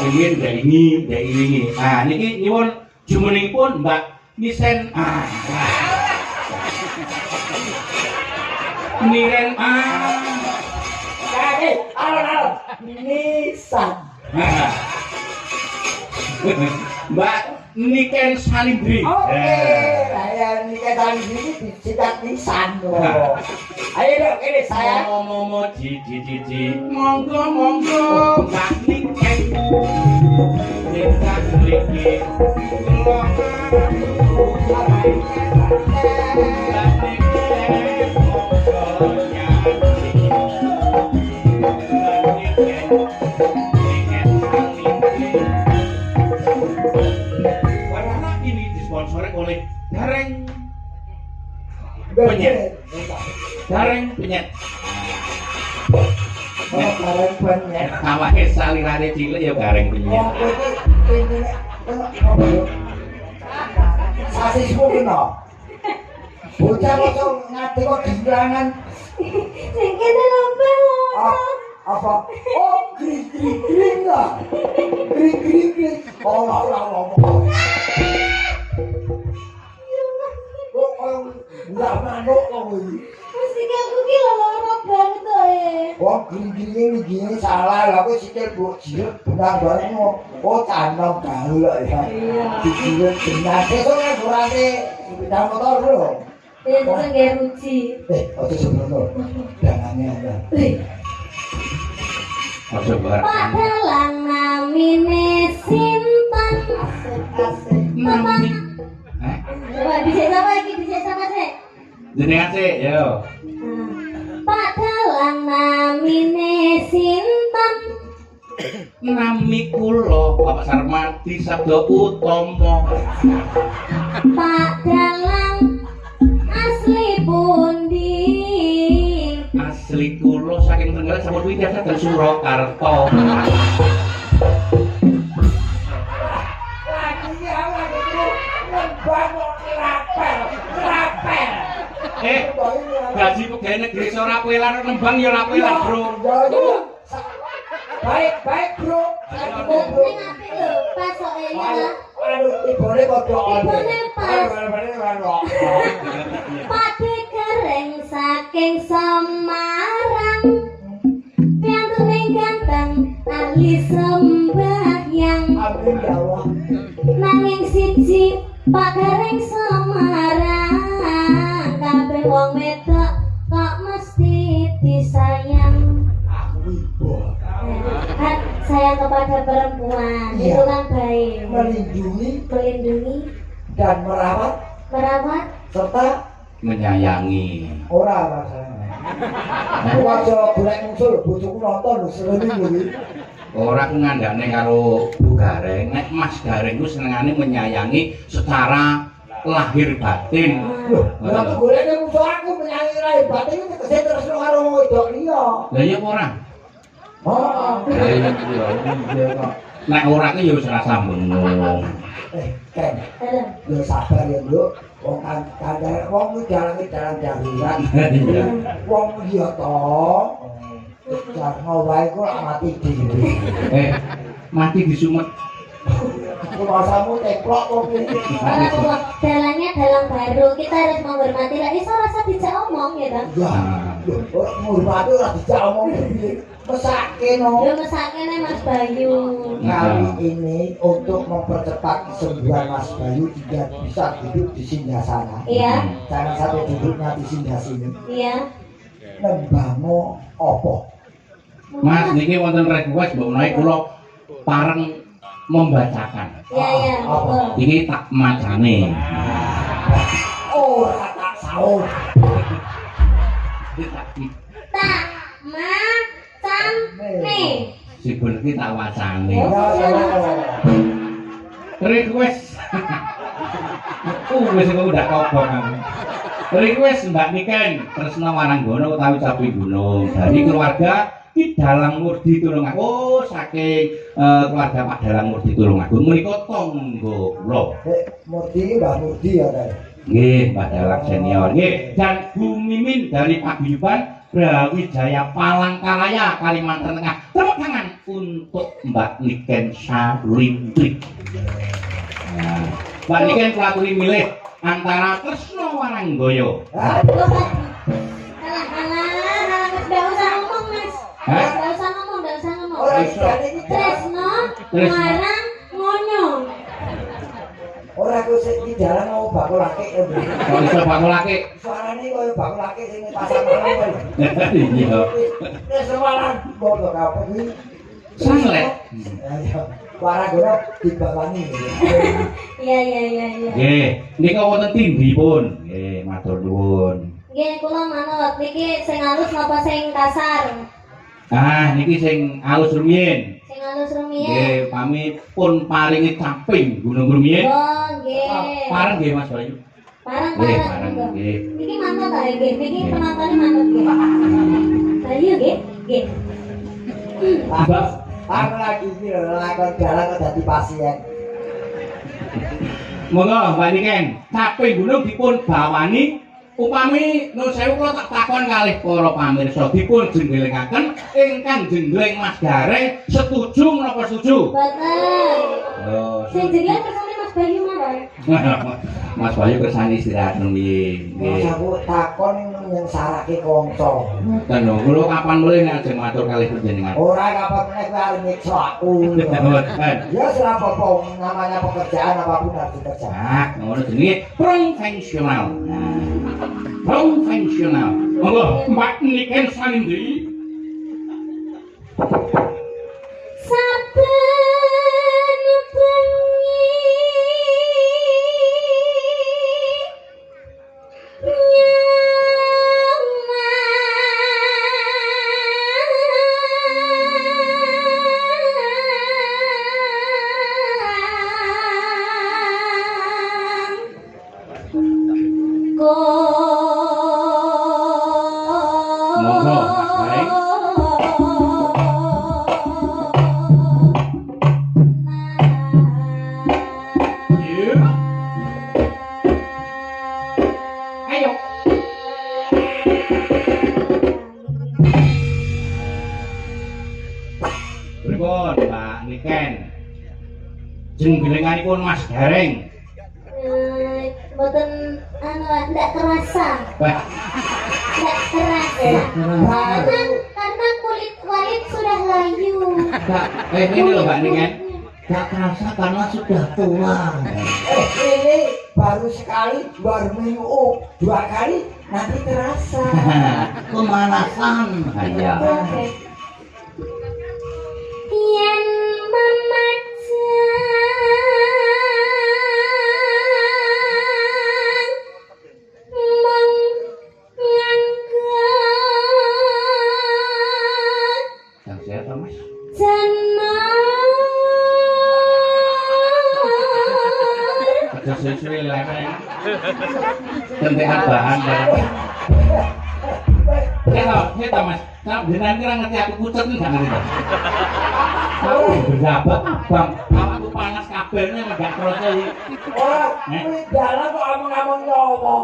ingin ini. Ah niki nyuwun jumenengipun Mbak Nisen. Niren alon-alon Nisan. Mbak Niken Salindri. Oke, saya Niken Salindri dicitat Nisan. Ayo dong, ini saya. Momo cici. Monggo Mbak Niken. Niken mriki. Oleh Gareng Penyet. Gareng Penyet. Awake salirane cilik ya Gareng Penyet. Sasi sepuh kena. Bocah kok ngati kok digerangan. Sing kene lomba. Apa? Oh, gring lah. Gring. Oh, ngomong. Enggak manuk kok iki. Musik aku ki loro banget ae. Wong gini salah lha kok sikil mbok jiret benang bareng kok canom gaul kok ya. Dijiret benang kok ngurane sepeda motor lho. Itu nggih ruci. Ojo sembrono. Dangane ana. Ojo bareng. Padahal namine Sintan. Asik. Coba dicek sama sih. Jenengan sih, yo. Padahal namine Sintan. Nami kula Bapak Sarmadi Sabda Utama. Pak Dalang asli pundi? Asli kula saking Trenggalek sampun wingi dateng Surakarta. Gaji pegawai negeri ora pelan nembang ya ora pelan, Bro. Baik, Bro. Ning apik lho, pas kok ya. Aduh, ibone padha ana. Pade Gareng saking Semarang. Piantune ganteng, ahli sembahyang. Amin ya Allah. Nanging siji Pak Gareng Semarang. Kabeh wong wedok kok mesti disayang. Aku ibu. Kan sayang kepada perempuan itu kan baik. Melindungi dan merawat serta menyayangi. Ora rasane. Aku aja golek musuh bojoku nonton lho selene iki. Ora ku ngandane karo Bu Gareng, nek Mas Gareng ku senengane menyayangi secara lahir batin. Lah aku golek musuh aku menyayangi lahir batin iki tegese terus karo wedok liya. Lah iya ora? Oh. Nek ora ki ya wis ora sambung. Ken. Yo sabar ya, Bro. Wong kandhane wong iki dalan darurat. Iya. Wong liya to. Jangan wae kok mati dhewe. Mati disumet. Kuasamu teplok kok iki. Dalannya dalang baru, kita harus menghormati. Lah iso rasa dijak omong ya, Bang. Ya. Menghormati ora dijak omong piye. Mesake no. Yo mesake nek Mas Bayu. Kali ini untuk mempercepat kesembuhan Mas Bayu tidak bisa duduk di singgasana. Iya. Jangan sampai duduknya di singgah sini. Iya. Nembangmu opo? Mas niki wonten request Mbok Menawi kula pareng membacakan. Iya, betul. Ini tak macane. Ora tak saur. Tak macane. Sipun iki tak wacane. Ya, Request. Wis kok udah kobong aku. Request Mbak Niken Tresna Waranggono utawi Capi Gunung dari keluarga Ki Dalang Murdi Tulungagung. Oh, saking keluarga Pak Dalang Murdi Tulungagung menika tangga kula. Murdi, Mbah Murdi ya, Teh. Nggih, Mbak Dalang senior. Nggih, dan Bu Mimin dari Paguyuban Brawijaya Palangkaraya Kalimantan Tengah. Tepuk tangan untuk Mbak Niken Salintri. Nah, Mbak Niken kulaturi milih antara Tresno Waranggoyo. Aduh, alah, nggak usah ngomong mas. Hah? Nggak usah ngomong. Orang Islam ini Tresno, Marang, Ngonyong. orang aku di jalan mau bakul laki ya. Kalau iso bakul laki. Suaranya kaya bakul laki sini pasang apa. Iya. Terus semalam bodoh apa ini? Sanglet. Waranggono dibawani. Iya. Nggih, nika wonten tindipun. Nggih, matur nuwun. Nggih, kula manut niki sing halus napa sing kasar? Ah, niki sing alus rumiyin. Sing halus rumiyin. Nggih, pamit pun paringi caping Gunung Rumiyin. Oh, nggih. Pareng nggih Mas Bayu. Parang. Nggih, pareng nggih. Niki manut ta nggih? Niki penontonnya manut nggih. Bayu nggih? Nggih. Aku lagi ini lakon jalan kok dadi pasien. Monggo Mbak Niken, caping gunung dipun bawani upami nun sewu kula tak takon kalih para pamirsa dipun jenggelengaken ingkang jengleng Mas Gareng setuju menapa setuju? Boten. Oh, Sing jenengan kersane Mas Bayu mawon. Mas Bayu kersane istirahat nggih. Mas aku takon yang sarake kanca. Ten lho, kula kapan mulih nek ajeng matur kalih panjenengan? Ora kapan meneh kowe arep nyiksa aku. Mboten. Ya ora apa-apa namanya pekerjaan apapun harus dikerjakan. Ah, ngono jenenge profesional. Nah, profesional. Monggo Mbak Niken Salintri. Saben Monggo, Mas Baik. Yuk. Ayo. Pripun Mbak Niken? Jenggelenganipun Mas Gareng. Boten ndak terasa. Wah, Ndak terasa. Karena kulit Walid sudah layu. ini loh Mbak Niken. Gak terasa karena sudah tua. Ini baru sekali, baru minum 2 kali, nanti terasa. Pemanasan. Iya. Oke. Yen memacang Yang siapa Mas? Aja sesuai lemeng. Tentekan bahan bareng. Kita Mas. Nah, nanti orang ngerti aku pucet nih gak ngerti. Aku berjabat abang. Aku panas kabelnya enggak terus iki. Orang, ini dalam kok amang-amang nyawa.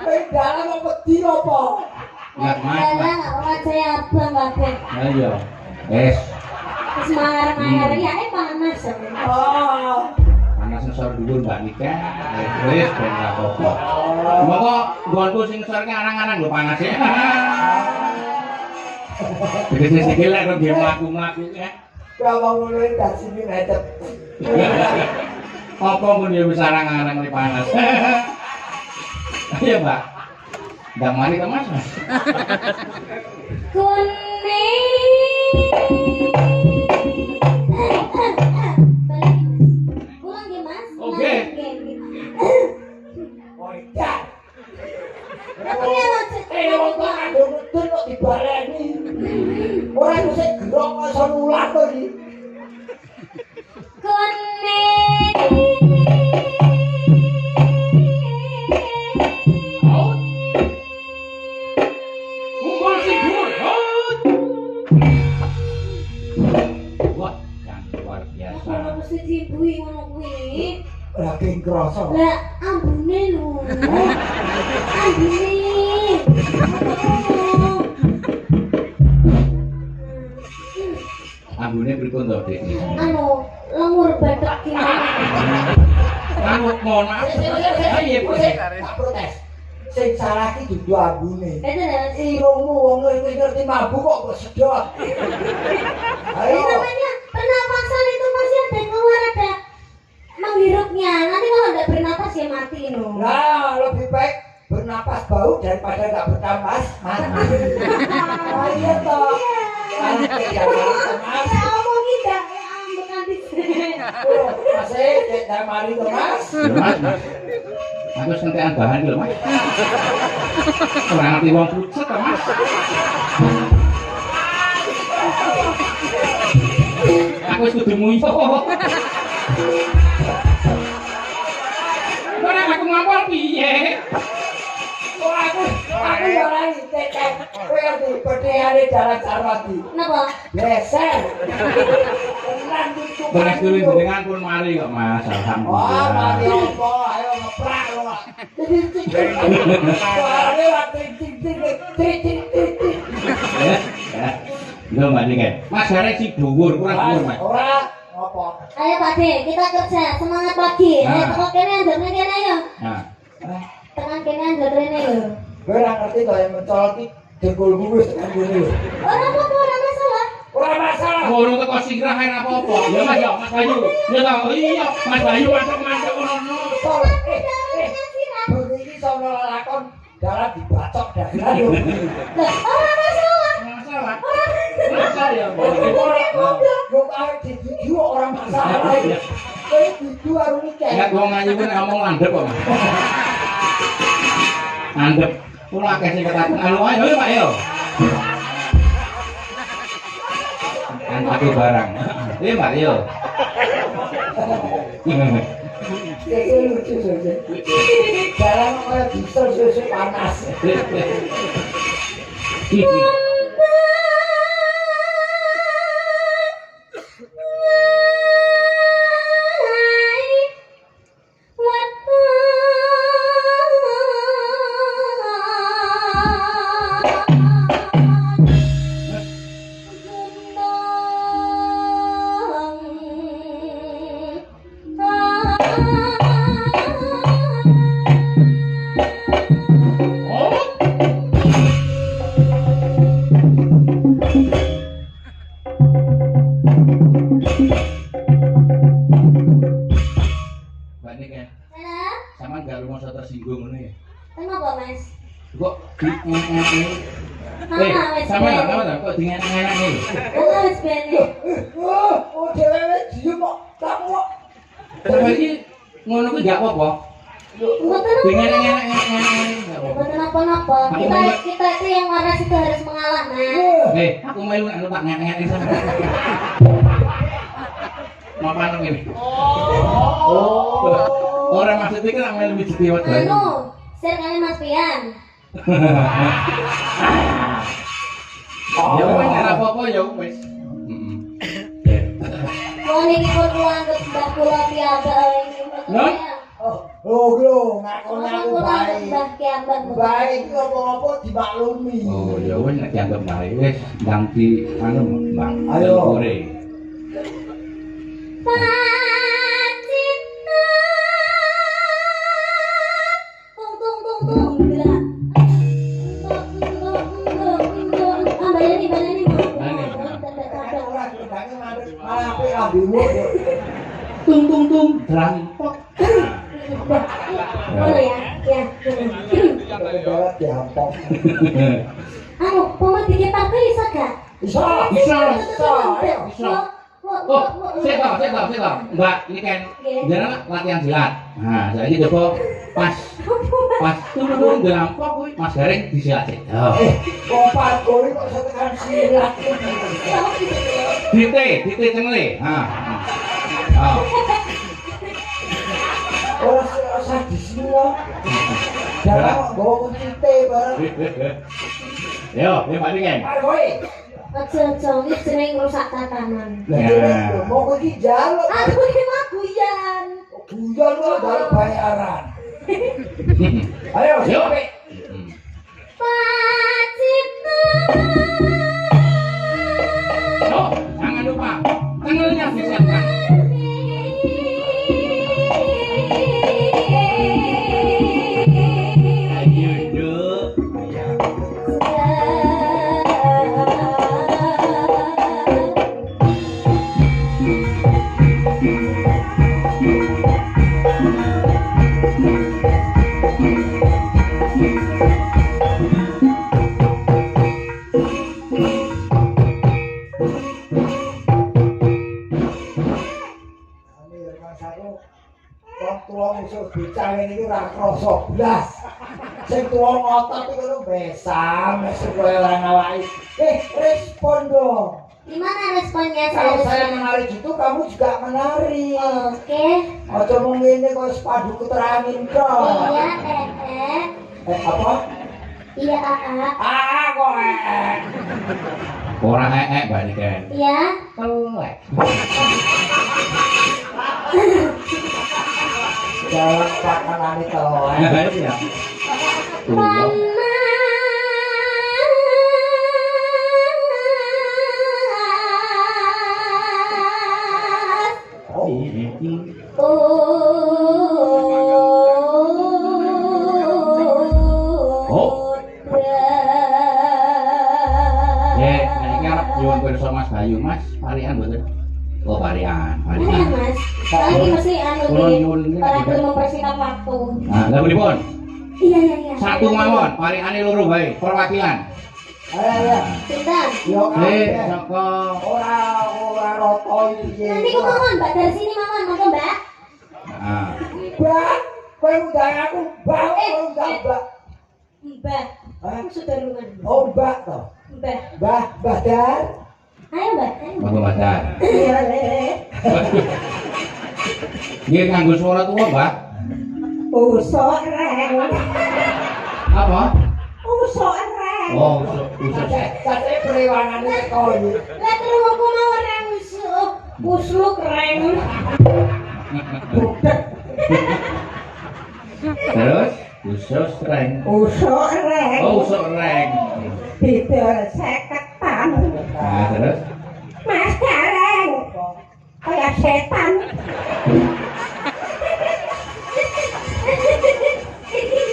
Ini dalam kok wedi apa? Enggak Mas. Dalang wajah abang kabeh. Ayo. Wes, Wis marah-marah ya panas. Oh, panas sensor dulu Mbak Nika. Wes ben ra apa-apa. Moko nggonku sing sor ki arang-arang lho panas ya. Jadi sikil lek kok mlaku-mlaku ya. kalau mulai dari sini ngedep. Apa pun ya wis arang-arang li panas. Ayo Mbak. Ndang mari ke Mas. Pulang ya Mas. Oke. Oh, iya. Tapi ya Mas. Wong kok nganggo ngedun kok dibaleni. Ora iku sik gerok masa nular to iki. Wah, kan luar biasa. Kalau mesti dibui ngono kuwi. Ora keng krasa. Lah ambune lho. Ambune. pripun to, Dik? Anu, lemur badak gimana? Anu mohon maaf. Piye, Bu? Tak protes. Sing salah ki dudu ambune. Itu dah. Irungmu wong ngerti mabuk kok sedot. Ini Ayo. namanya pernapasan itu masih ada keluar ada menghirupnya. Nanti kalau nggak bernapas ya mati no. Nah, lebih baik bernapas bau daripada nggak bernapas mati. Oh iya toh. Mas. Saya omongin dah, ambek nanti. Masih kayak mari toh Mas. Ya, Mas. Aku sentean bahan lho, Mas. Ora ngerti wong pucet to, Mas. Aku wis kudu muyo. Ora aku ngapal piye? Oh aku ya ora ngecek. Kowe ngerti bedheane jalan Sarwati. Kenapa? Beser. Tenan itu. Beres dulu jenengan pun mari kok, Mas. Wah, Alhamdulillah. mari opo, ayo ngeprak lho, Mas. Suarane waktu ting. Lho, Mbak Niken. Mas Garek sing dhuwur, kurang dhuwur, Mas. Ora apa. Ayo Pak De, kita kerja semangat pagi. Ayo Nah. tengok kene andor kene ayo. Nah, Tekan kene andor kene lho. Kowe ora ngerti to yang mencolot iki dengkulmu wis tekan kene lho. Ora apa-apa, ora masalah. Ora masalah. ngono teko singrah ae apa-apa. Ya Mas, ya Mas Bayu. Ya ta, iya, Mas Bayu masuk-masuk ngono. Begini sono lakon dalan dibacok dagelan lho. Lah, ora masalah. Masalah. Masalah ya. Yo ae dijuju ora masalah. Kowe dudu karo nikah. Ya wong ayu ku ngomong landhep kok. Mas. Landhep. Kula akeh sing ketaken anu ayo ya, Pak yo. Kan aku barang. Iya, Pak yo. Iki lucu saja. Dalan kaya diesel susu panas. Mbak Niken, Halo, sampean gak rumasa tersinggung ngono ya? kenapa Mas? Kok di Mama wis sama bene. enggak kok dengan-dengan ini. Mama wis bene. Oh, dhewe diem kok. Kamu kok Coba iki ngono kuwi gak apa-apa. Mboten Dengan-dengan apa-apa. enggak apa-apa. Mboten apa-apa. Kita itu yang waras itu harus mengalah, Mas. Aku melu nek numpak ngene-ngene sama. Mapan ngene. Oh. Ora maksud iki nek melu mijiti wae. Anu, share kali Mas Pian. Ya wis ora apa-apa ya wis. Heeh. Mau niki pun kula anggap mbah kula piyambak ini. Lho? Oh, lho, ngakoni aku Kula anggap baik. mbah piyambak. Baik iki apa-apa dimaklumi. Oh ya wis nek dianggap bae wis ndang di anu Bang. Ayo. Kure. Pacinta. Tung tung tung tung gerak. Baleni baleni. Ora gedane malah apik ambilmu. Tung tung tung drampok. Boleh ya? Ya. Darat diampok. Anu, pemain tiga partai bisa gak? Bisa. Bisa. Bisa. Oh, saya tahu. Mbak, ini kan jangan latihan silat. Nah, saya ini coba pas turun drampok kuwi Mas Gareng disilat. Oh. Kopat kowe kok setekan silat. Dite cengle. Ha. Oh. Ora usah disilo. Dalam kok nggawa kucite bareng. Yo, Pak Niken. Mari kowe. Ojo-ojo, ini sering rusak tatanan. Lah dhewe mau kowe iki njaluk. Aku ini mah guyan. Guyon kok njaluk bayaran. Ayo, Yo. sampe. Pacinta. Oh, jangan lupa Tangannya disiapkan. Ayo, Duk. Musuh bicang ini ora krasa blas. Sing tuwa ngotot iku lho besam, supaya ora ngawaki. Respon dong. Gimana responnya Kalau saya menari gitu, kamu juga menari. Oke. Aja mung ngene kok sepadu keterangin kok. Iya, Apa? Iya, Kok Ora Mbak Niken. Iya. Pelek. Jalan pakanane telek. Iya. Oh, ini arep nyuwun pirsa Mas Bayu, Mas. Parian mboten? Oh, parian. Iya, Mas. Lagi mesti lagi mempersingkat waktu. Nah, lha pripun? Iya. Satu mawon, pariane loro wae, perwakilan. ayo. Pinten? Yo Saka ora roto iki. Nanti ku mawon, Mbak, dari sini mawon, monggo, Mbak. Heeh. Mbak, kowe undang aku, Mbak, kowe undang Mbak. Mbak. Aku sudah lungan. Oh, Mbak toh. Mbak. Mbah Dar. Ayo, Mbak. Monggo Mas Dar. Iya, Lele. Nggih kanggo swara tuwa, Mbak. Usok reng. Apa? Usok reng. Oh, usuk. Kate prewangane teko iki. Lah terus aku mau reng usluk reng. Budek. Terus usus reng. Usok reng. Oh, usuk reng. Didol 50-an. Nah, terus Mas Gareng. Kayak setan.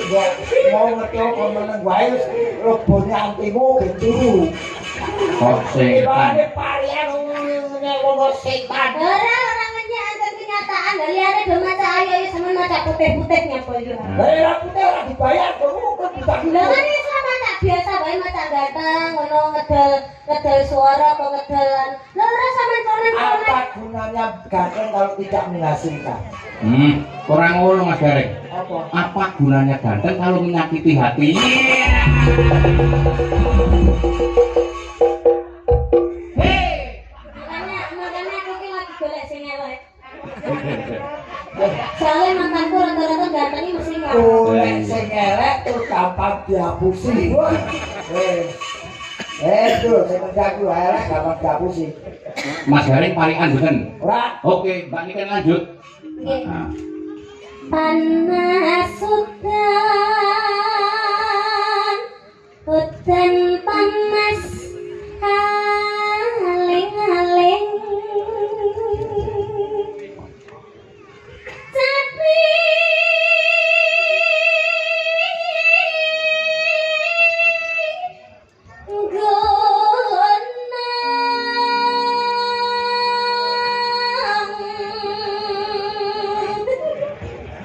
Ya, mau ngetok meneng wae rebone antimu gitu. kok setan. Ibane parian ngomong setan. Orang menyadar kenyataan dari ada doma cahaya ya sama maca putih-putihnya apa itu. Lah putih ora dibayar kok kok bisa Lah kan ini sama maca biasa bae maca ganteng ngono ngedel suara atau ngedelan. Lah ora sampean konen. apa gunanya ganteng kalau tidak menghasilkan? Orang ngono Mas Gareng. Apa? Apa gunanya ganteng kalau menyakiti hati? Makanya aku ki lagi golek sing elek. Soalnya mantanku rata-rata gantengnya mesti nggak. Golek sing elek terus gampang dihapusi. Tuh, sing menjagu elek gampang dihapusi. Mas Gareng parikan mboten? Ora, Oke, Mbak Niken lanjut. Nggih. Nah. Panas hutan panas aling-aling tapi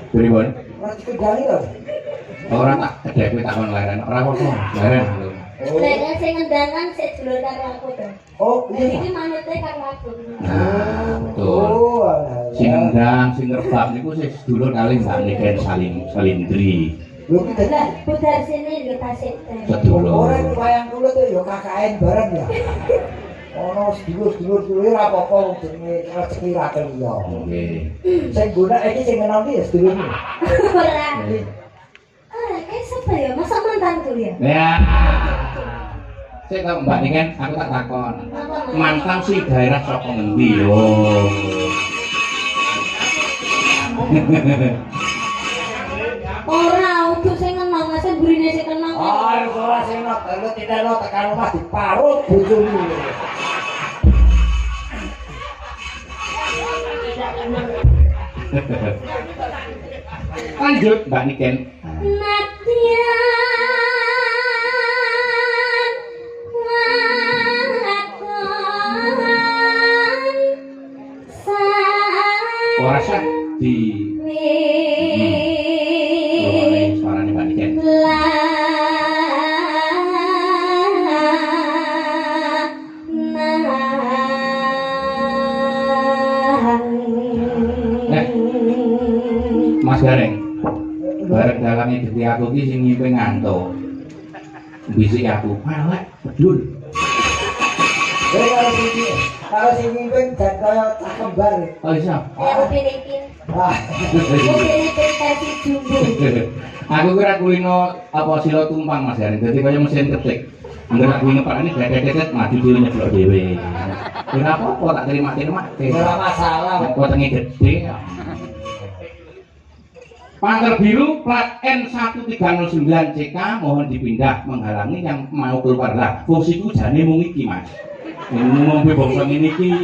Pripun? ora dikendali lho. Ora tak kedek kowe takon leren. Ora apa-apa, leren lho. Lha sing ngendangan sik dulur karo aku to. Oh, Jadi iya. iki manute karo aku. Nah, betul. Oh, alah. Sing ngendang, sing ngerbab niku sing sedulur kali Mbak Niken Salindri. Lho kita Lah, budal sini yo tasik. Sedulur. orang wayang kulit tuh ya KKN bareng ya. Ono sedulur-sedulur ora apa-apa jenenge rezeki ra keliya. Oke. Sing guna iki sing menang iki ya sedulur. Ora. Kayak siapa ya? Masa mantanku ya? Ya. Sik kok Mbak Niken, aku tak takon. Mantan si daerah saka ngendi yo? Ora, udah sing kenal, masa burine sing kenal. Ora sing nok, lu tidak nok tekan omah diparut bojone. Lanjut Mbak Niken. Natian wakon Ora sah di suarane Mbak Niken. Mas Gareng, bareng dalangnya gede aku ki sing ngimpi ngantuk. Bisik aku, malah bedul. Kalau sing mimpin dan kaya cah kembar. Oh iya. aku pilihin Wah, versi jumbo. Aku kira kulino apa sila tumpang Mas Gareng, dadi kaya mesin ketik. Angger aku ngepak ini dedet maju dhewe nyeblok dhewe. Ora apa-apa tak terima-terima. ora masalah. Kok tengi gede. Panger biru plat N1309 CK mohon dipindah menghalangi yang mau keluar lah. Fungsiku jane mung iki, Mas. Ngombe bangsa ngene iki.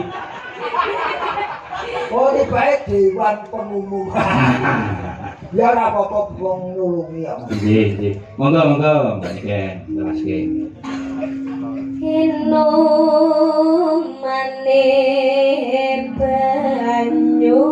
Oh, ini baik dewan pengumuman. Ya ora apa-apa wong nulungi ya. Nggih, nggih. Monggo, Mbak Niken, teraske. Ino mane banyu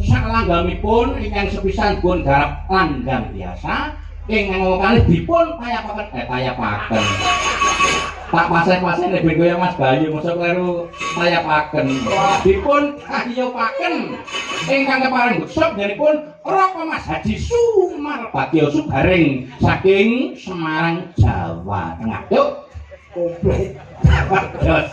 Salanggamipun ingkang sepisan pun garap langgang biasa ingkang kalih dipun tayapaken. Tak paseh-paseh nek ben kaya Mas Bayu mosok kleru tayapaken. Dipun tayapaken ingkang kepareng workshop dipun Roko Mas Haji Sumar Bagyo Subaring saking Semarang, Jawa Tengah. Yuk. Komplit. Terus.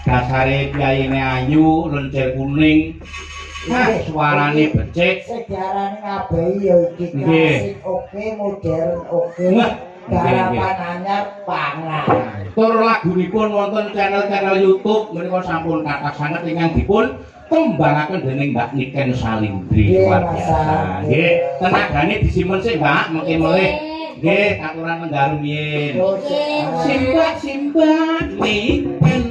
Dasare kyayine ayu, lencir kuning. Nah, suarane becik. Sejarahnya ngabai ya iki klasik oke, modern oke. Garapan anyar pangan. Tur lagunipun wonten channel-channel YouTube menika sampun kathah sanget ingkang dipun tembangaken dening Mbak Niken Salindri. Luar biasa. Nggih, tenagane disimpen sik, Mbak, mengke melih. Nggih, aturan menggaru yen. Simbak Niken.